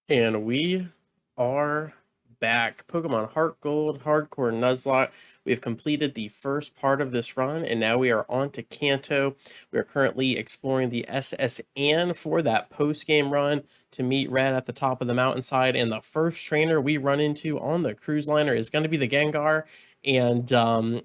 And we are back. Pokemon Heart Gold, Hardcore Nuzlocke. We have completed the first part of this run, and now we are on to Kanto. We are currently exploring the SSN for that post-game run to meet Red at the top of the mountainside. And the first trainer we run into on the cruise liner is going to be the Gengar. And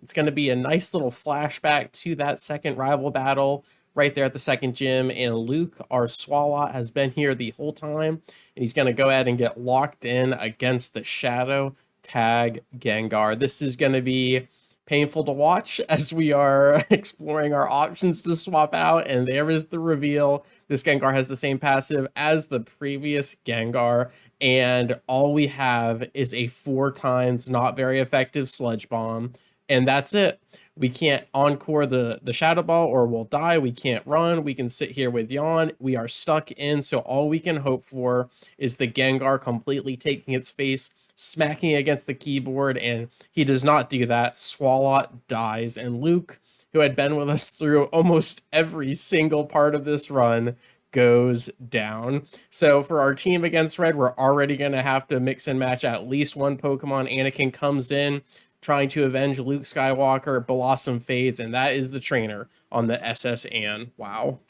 it's going to be a nice little flashback to that second rival battle right there at the second gym. And Luke, our Swalot, has been here the whole time, and he's going to go ahead and get locked in against the Shadow Tag Gengar. This is going to be painful to watch as we are exploring our options to swap out, and there is the reveal. This Gengar has the same passive as the previous Gengar, and all we have is a 4 times not very effective Sludge Bomb, and that's it. We can't encore the Shadow Ball or we'll die. We can't run. We can sit here with Yawn. We are stuck in, so all we can hope for is the Gengar completely taking its face, smacking against the keyboard, and he does not do that. Swalot dies, and Luke, who had been with us through almost every single part of this run, goes down. So for our team against Red, we're already going to have to mix and match at least one Pokemon. Anakin comes in, trying to avenge Luke Skywalker. Blossom fades, and that is the trainer on the SSN. Wow.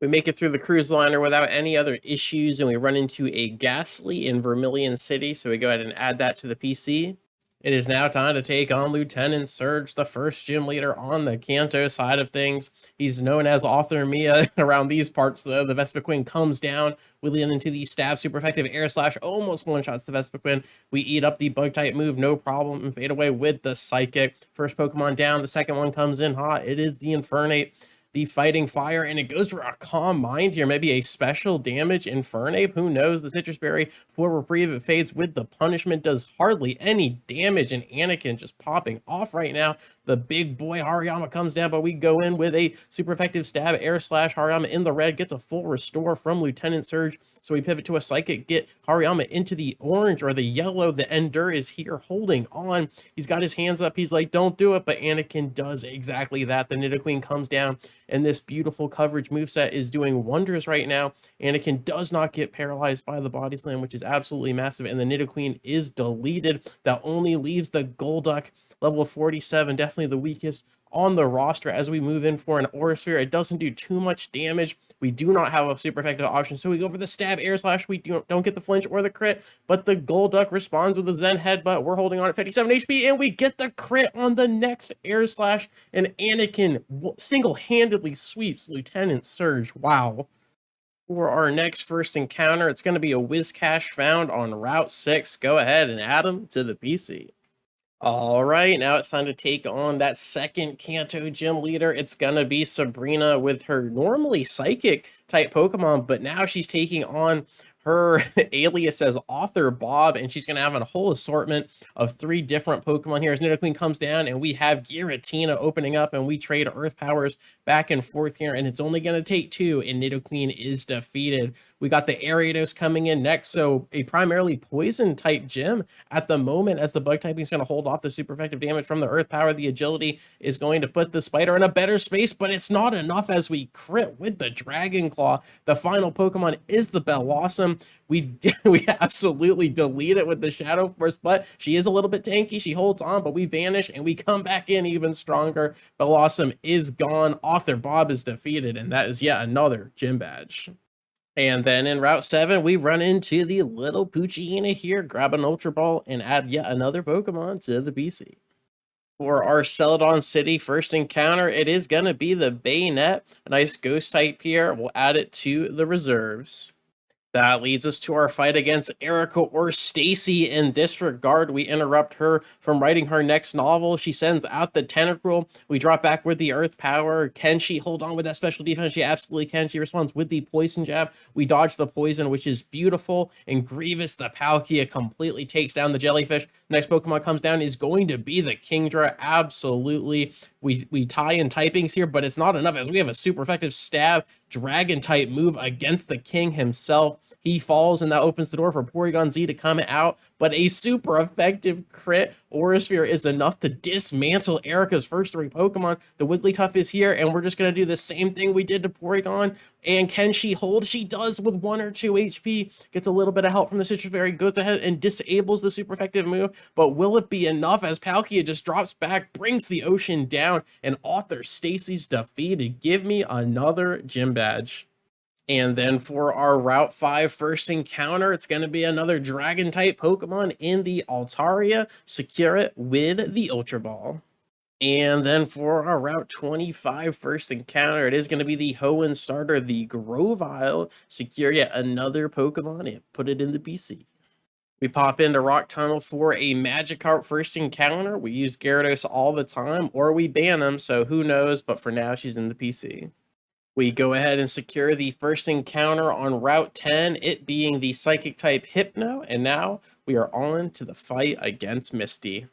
We make it through the cruise liner without any other issues, and we run into a Ghastly in Vermilion City, so we go ahead and add that to the PC. It is now time to take on Lieutenant Surge, the first gym leader on the Kanto side of things. He's known as Author Mia around these parts, though. The Vespiquen comes down. We lean into the stab, super effective air slash, almost one-shots the Vespiquen. We eat up the bug-type move, no problem, and fade away with the Psychic. First Pokemon down, the second one comes in hot. It is the Infernape, the Fighting Fire, and it goes for a Calm Mind here, maybe a special damage Infernape, who knows. The Citrus Berry for reprieve, it fades with the punishment, does hardly any damage, and Anakin just popping off right now. The big boy Hariyama comes down, but we go in with a super effective stab, air slash. Hariyama in the red, gets a full restore from Lieutenant Surge, so we pivot to a Psychic, get Hariyama into the orange or the yellow. The Endure is here holding on. He's got his hands up. He's like, don't do it, but Anakin does exactly that. The Nidoqueen comes down, and this beautiful coverage moveset is doing wonders right now. Anakin does not get paralyzed by the Body Slam, which is absolutely massive, and the Nidoqueen is deleted. That only leaves the Golduck, level 47, definitely the weakest on the roster as we move in for an Aura Sphere. It doesn't do too much damage. We do not have a super effective option, so we go for the stab, air slash. We don't get the flinch or the crit, but the Golduck responds with a Zen Headbutt. We're holding on at 57 HP, and we get the crit on the next air slash, and Anakin single-handedly sweeps Lieutenant Surge. Wow. For our next first encounter, it's going to be a Whiscash found on Route 6. Go ahead and add him to the PC. All right, now it's time to take on that second Kanto gym leader. It's gonna be Sabrina with her normally psychic type Pokemon, but now she's taking on her alias as Author Bob, and she's gonna have a whole assortment of 3 different Pokemon here. As Nidoqueen comes down, and we have Giratina opening up, and we trade Earth Powers back and forth here, and it's only gonna take 2, and Nidoqueen is defeated. We got the Ariados coming in next, so a primarily poison type gym at the moment, as the bug typing is going to hold off the super effective damage from the Earth Power. The agility is going to put the Spider in a better space, but it's not enough as we crit with the Dragon Claw. The final Pokemon is the Bellossom. We absolutely delete it with the Shadow Force, but she is a little bit tanky. She holds on, but we vanish and we come back in even stronger. Bellossom is gone. Author Bob is defeated, and that is yet another gym badge. And then in Route 7, we run into the little Poochyena here, grab an Ultra Ball, and add yet another Pokemon to the PC. For our Celadon City first encounter, it is going to be the Bayonet, a nice ghost type here. We'll add it to the reserves. That leads us to our fight against Erica or Stacy. In this regard, we interrupt her from writing her next novel. She sends out the Tentacruel. We drop back with the Earth Power. Can she hold on with that special defense? She absolutely can. She responds with the Poison Jab. We dodge the poison, which is beautiful. And Grievous, the Palkia, completely takes down the Jellyfish. Next Pokemon comes down is going to be the Kingdra. Absolutely. We tie in typings here, but it's not enough as we have a super effective stab Dragon type move against the King himself. He falls, and that opens the door for Porygon Z to come out, but a super effective crit Aurasphere is enough to dismantle Erica's first 3 Pokemon. The Wigglytuff is here, and we're just going to do the same thing we did to Porygon. And can she hold? She does with 1 or 2 HP. Gets a little bit of help from the Citrus Berry, goes ahead and disables the super effective move, but will it be enough as Palkia just drops back, brings the ocean down, and Author Stacy's defeated? Give me another gym badge. And then for our Route 5 first encounter, it's going to be another Dragon-type Pokemon in the Altaria. Secure it with the Ultra Ball. And then for our Route 25 first encounter, it is going to be the Hoenn starter, the Grovyle. Secure yet another Pokemon and put it in the PC. We pop into Rock Tunnel for a Magikarp first encounter. We use Gyarados all the time, or we ban him, so who knows, but for now, she's in the PC. We go ahead and secure the first encounter on Route 10, it being the Psychic-type Hypno, and now we are on to the fight against Misty.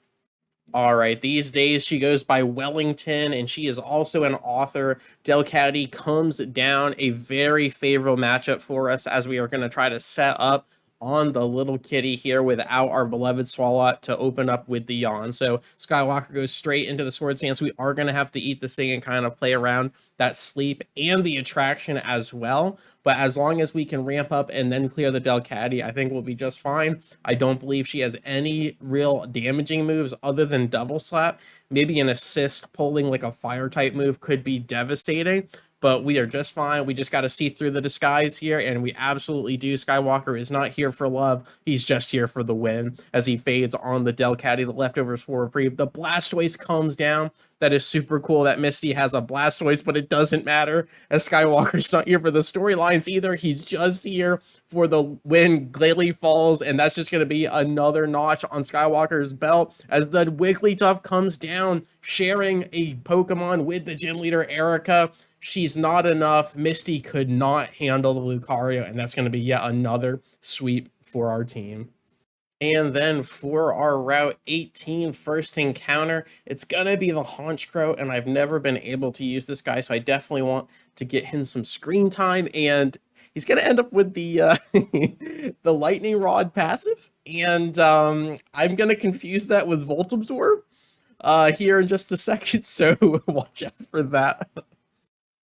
All right, these days she goes by Wellington, and she is also an author. Delcatty comes down, a very favorable matchup for us as we are going to try to set up on the little kitty here without our beloved Swalot to open up with the yawn. So Skywalker goes straight into the Swords Dance. We are going to have to eat this thing and kind of play around that sleep and the attraction as well. But as long as we can ramp up and then clear the Delcatty, I think we'll be just fine. I don't believe she has any real damaging moves other than Double Slap. Maybe an assist pulling like a fire type move could be devastating, but we are just fine. We just got to see through the disguise here, and we absolutely do. Skywalker is not here for love. He's just here for the win as he fades on the Delcatty. The leftovers for reprieve. The Blastoise comes down. That is super cool that Misty has a Blastoise, but it doesn't matter as Skywalker's not here for the storylines either. He's just here for the win. Glalie falls, and that's just going to be another notch on Skywalker's belt as the Wigglytuff comes down, sharing a Pokemon with the gym leader, Erica. She's not enough. Misty could not handle the Lucario, and that's going to be yet another sweep for our team. And then for our Route 18 first encounter, it's going to be the Honchkrow, and I've never been able to use this guy, so I definitely want to get him some screen time, and he's going to end up with the the Lightning Rod passive, and I'm going to confuse that with Volt Absorb here in just a second, so watch out for that.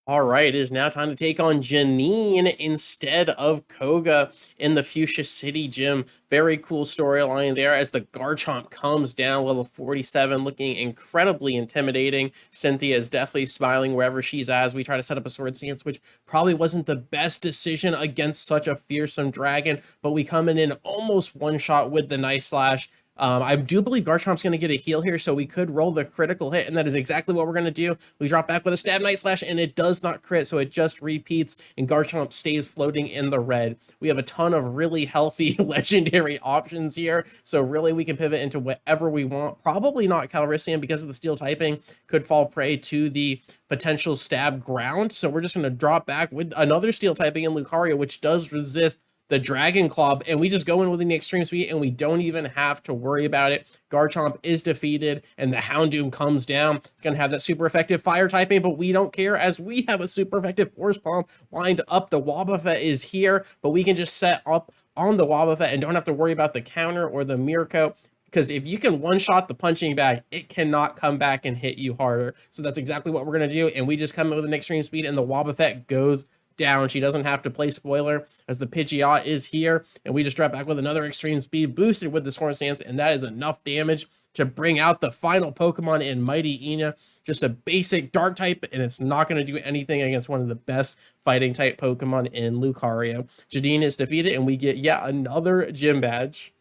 All right, it is now time to take on Janine instead of Koga in the Fuchsia City Gym. Very cool storyline there as the Garchomp comes down, level 47, looking incredibly intimidating. Cynthia is definitely smiling wherever she's at as we try to set up a Swords Dance, which probably wasn't the best decision against such a fearsome dragon, but we come in almost one shot with the Nice Slash. I do believe Garchomp's going to get a heal here, so we could roll the critical hit, and that is exactly what we're going to do. We drop back with a Stab Night Slash, and it does not crit, so it just repeats, and Garchomp stays floating in the red. We have a ton of really healthy legendary options here, so really we can pivot into whatever we want. Probably not Calrissian because of the steel typing, could fall prey to the potential stab ground, so we're just going to drop back with another steel typing in Lucario, which does resist the Dragon Claw, and we just go in with the Extreme Speed, and we don't even have to worry about it. Garchomp is defeated, and the Houndoom comes down. It's going to have that super effective fire typing, but we don't care as we have a super effective Force Palm lined up. The Wobbuffet is here, but we can just set up on the Wobbuffet and don't have to worry about the counter or the Mirko, because if you can one-shot the punching bag, it cannot come back and hit you harder. So that's exactly what we're going to do, and we just come in with an Extreme Speed, and the Wobbuffet goes down. She doesn't have to play spoiler as the Pidgeot is here, and we just drop back with another Extreme Speed boosted with the Swords Dance, and that is enough damage to bring out the final Pokemon in Mighty Ina. Just a basic dark type, and it's not going to do anything against one of the best fighting type Pokemon in Lucario. Janine is defeated, and we get yet another gym badge.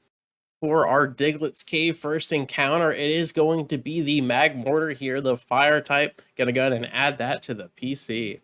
For our Diglett's Cave first encounter, it is going to be the Magmortar here, the fire type. Gonna go ahead and add that to the PC.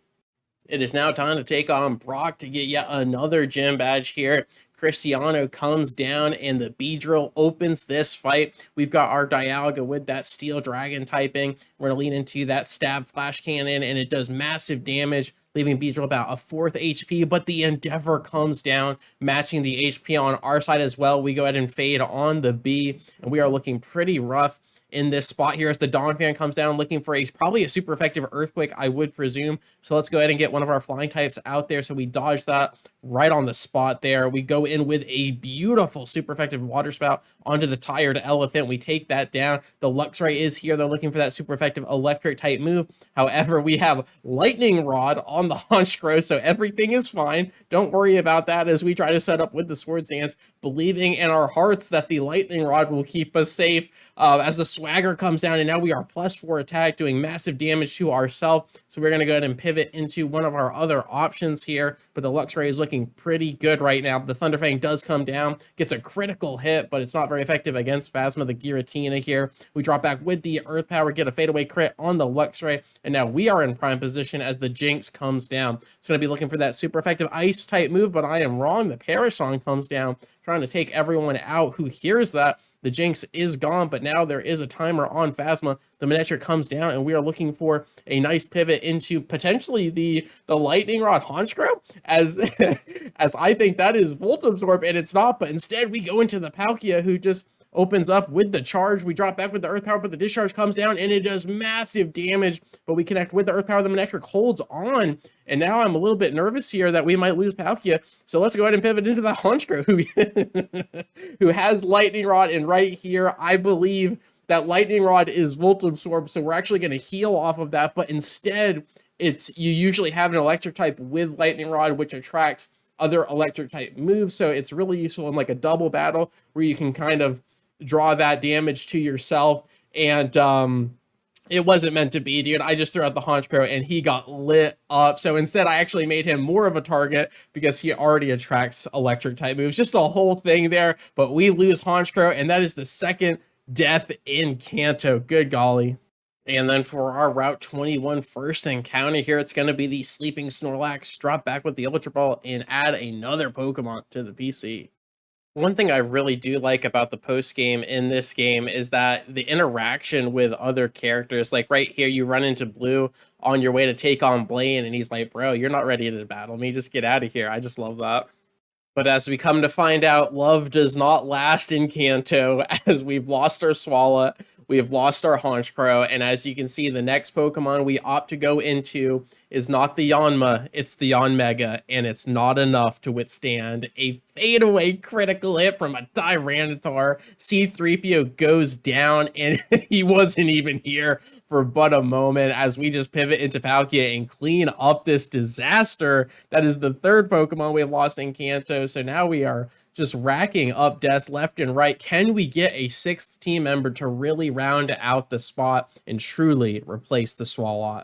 It is now time to take on Brock to get yet another gym badge here. Cristiano comes down, and the Beedrill opens this fight. We've got our Dialga with that Steel Dragon typing. We're going to lean into that Stab Flash Cannon, and it does massive damage, leaving Beedrill about a 4th HP, but the Endeavor comes down, matching the HP on our side as well. We go ahead and fade on the B, and we are looking pretty rough in this spot here as the Dawn Fan comes down looking for probably a super effective Earthquake, I would presume. So let's go ahead and get one of our flying types out there. So we dodge that right on the spot there. We go in with a beautiful super effective Water Spout onto the Tired Elephant. We take that down. The Luxray is here. They're looking for that super effective electric type move. However, we have Lightning Rod on the Honchkrow, so everything is fine. Don't worry about that as we try to set up with the Swords Dance, believing in our hearts that the Lightning Rod will keep us safe. As the Swagger comes down, and now we are +4 attack, doing massive damage to ourselves. So we're going to go ahead and pivot into one of our other options here, but the Luxray is looking pretty good right now. The Thunderfang does come down, gets a critical hit, but it's not very effective against Phasma the Giratina here. We drop back with the Earth Power, get a fadeaway crit on the Luxray, and now we are in prime position as the Jinx comes down. It's going to be looking for that super effective Ice type move, but I am wrong. The Parasong comes down, trying to take everyone out. Who hears that? The Jinx is gone, but now there is a timer on Phasma. The Manectric comes down, and we are looking for a nice pivot into potentially the Lightning Rod Honchkrow, as as I think that is Volt Absorb, and it's not, but instead we go into the Palkia, who just opens up with the charge. We drop back with the Earth Power, but the Discharge comes down, and it does massive damage, but we connect with the Earth Power. The Manectric holds on, and now I'm a little bit nervous here that we might lose Palkia. So let's go ahead and pivot into the Honchkrow, who has Lightning Rod, and right here, I believe that Lightning Rod is Volt Absorb, so we're actually going to heal off of that, but instead, you usually have an electric type with Lightning Rod, which attracts other electric type moves, so it's really useful in like a double battle where you can kind of draw that damage to yourself. And it wasn't meant to be, dude. I just threw out the Honchkrow and he got lit up. So instead, I actually made him more of a target because he already attracts electric type moves. Just a whole thing there. But we lose Honchkrow, and that is the second death in Kanto. Good golly. And then for our Route 21 first encounter here, it's going to be the Sleeping Snorlax. Drop back with the Ultra Ball and add another Pokemon to the PC. One thing I really do like about the post game in this game is that the interaction with other characters, like right here, you run into Blue on your way to take on Blaine, and he's like, bro, you're not ready to battle me. Just get out of here. I just love that. But as we come to find out, love does not last in Kanto, as we've lost our Swallow, we have lost our Honchkrow, and as you can see, the next Pokemon we opt to go into is not the Yanma, it's the Yanmega, and it's not enough to withstand a fadeaway critical hit from a Tyranitar. C-3PO goes down, and he wasn't even here for but a moment as we just pivot into Palkia and clean up this disaster. That is the third Pokemon we have lost in Kanto, so now we are just racking up deaths left and right. Can we get a sixth team member to really round out the spot and truly replace the Swalot?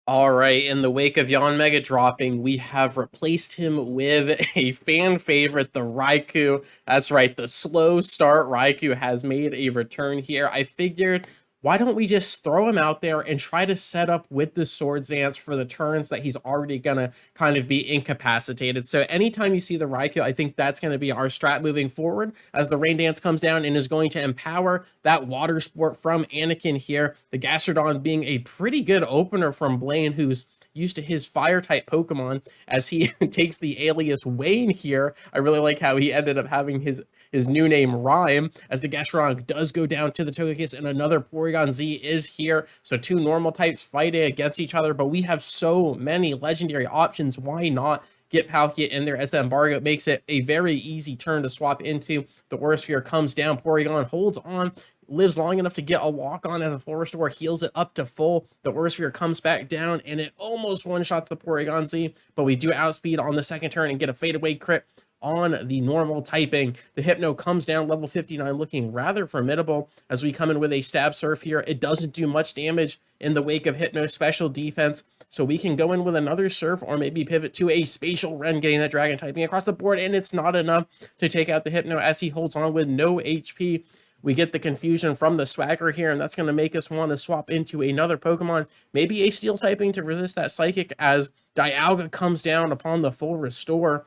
All right, in the wake of Yanmega dropping, we have replaced him with a fan favorite, the Raikou. That's right, the slow start Raikou has made a return here. I figured, why don't we just throw him out there and try to set up with the Swords Dance for the turns that he's already gonna kind of be incapacitated. So anytime you see the Raikou, I think that's gonna be our strat moving forward as the Rain Dance comes down and is going to empower that Water Sport from Anakin here. The Gastrodon being a pretty good opener from Blaine, who's used to his fire type Pokemon, as he takes the alias Wayne here. I really like how he ended up having his new name rhyme, as the Gastrodon does go down to the Togekiss, and another Porygon Z is here. So two normal types fighting against each other, but we have so many legendary options. Why not get Palkia in there, as the embargo makes it a very easy turn to swap into. The Aura Sphere comes down, Porygon holds on, lives long enough to get a walk on as a full restore, heals it up to full. The Aura Sphere comes back down, and it almost one-shots the Porygon Z, but we do outspeed on the second turn and get a fadeaway crit on the normal typing. The Hypno comes down, level 59, looking rather formidable as we come in with a Stab Surf here. It doesn't do much damage in the wake of Hypno's special defense, so we can go in with another Surf or maybe pivot to a Spatial Rend, getting that Dragon typing across the board, and it's not enough to take out the Hypno as he holds on with no HP. We get the confusion from the Swagger here, and that's going to make us want to swap into another Pokemon, maybe a Steel typing to resist that Psychic, as Dialga comes down upon the full restore.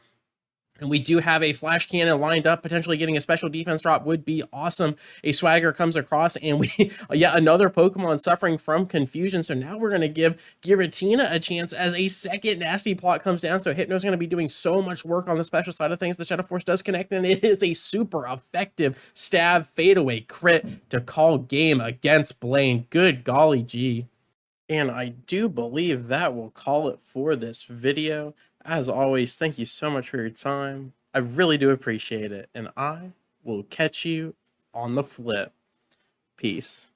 And we do have a flash cannon lined up. Potentially getting a special defense drop would be awesome. A swagger comes across, and we yet another Pokemon suffering from confusion. So now we're going to give Giratina a chance as a second nasty plot comes down. So Hypno's going to be doing so much work on the special side of things. The Shadow Force does connect, and it is a super effective stab fadeaway crit to call game against Blaine. Good golly gee. And I do believe that will call it for this video. As always, thank you so much for your time. I really do appreciate it. And I will catch you on the flip. Peace.